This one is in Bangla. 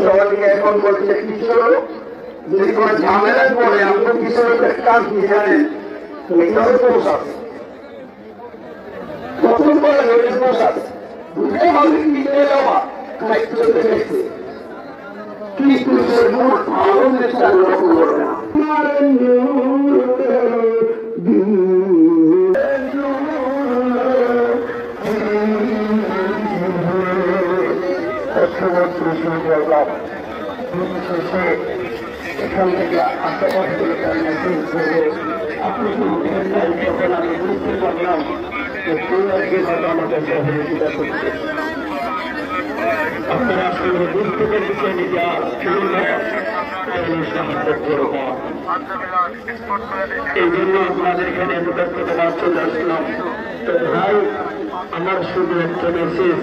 সবাইকে এখন বলছে কিশোর যদি কোনো ঝামেলায় পড়ে আমরা কিশোরের কাজ কি জানেন এটাও দোষ আছে প্রথম বলে দোষ আছে বুঝতে হবে কি যাওয়া দায়িত্ব দেখেছে কিন্তু সে মূল ভালো নেশা লক্ষ্য করবে না এখান থেকে আশেপাশে আপনি যখন আমি বুঝতে পারলাম যে আমাদের সহযোগিতা করছে আপনারা আসলে বুঝতে পেরেছেন সাহায্য করব এই জন্য আপনাদের এখানে কৃতজ্ঞতা চলে আসলাম তো ভাই আমার শুধু একটা মেসেজ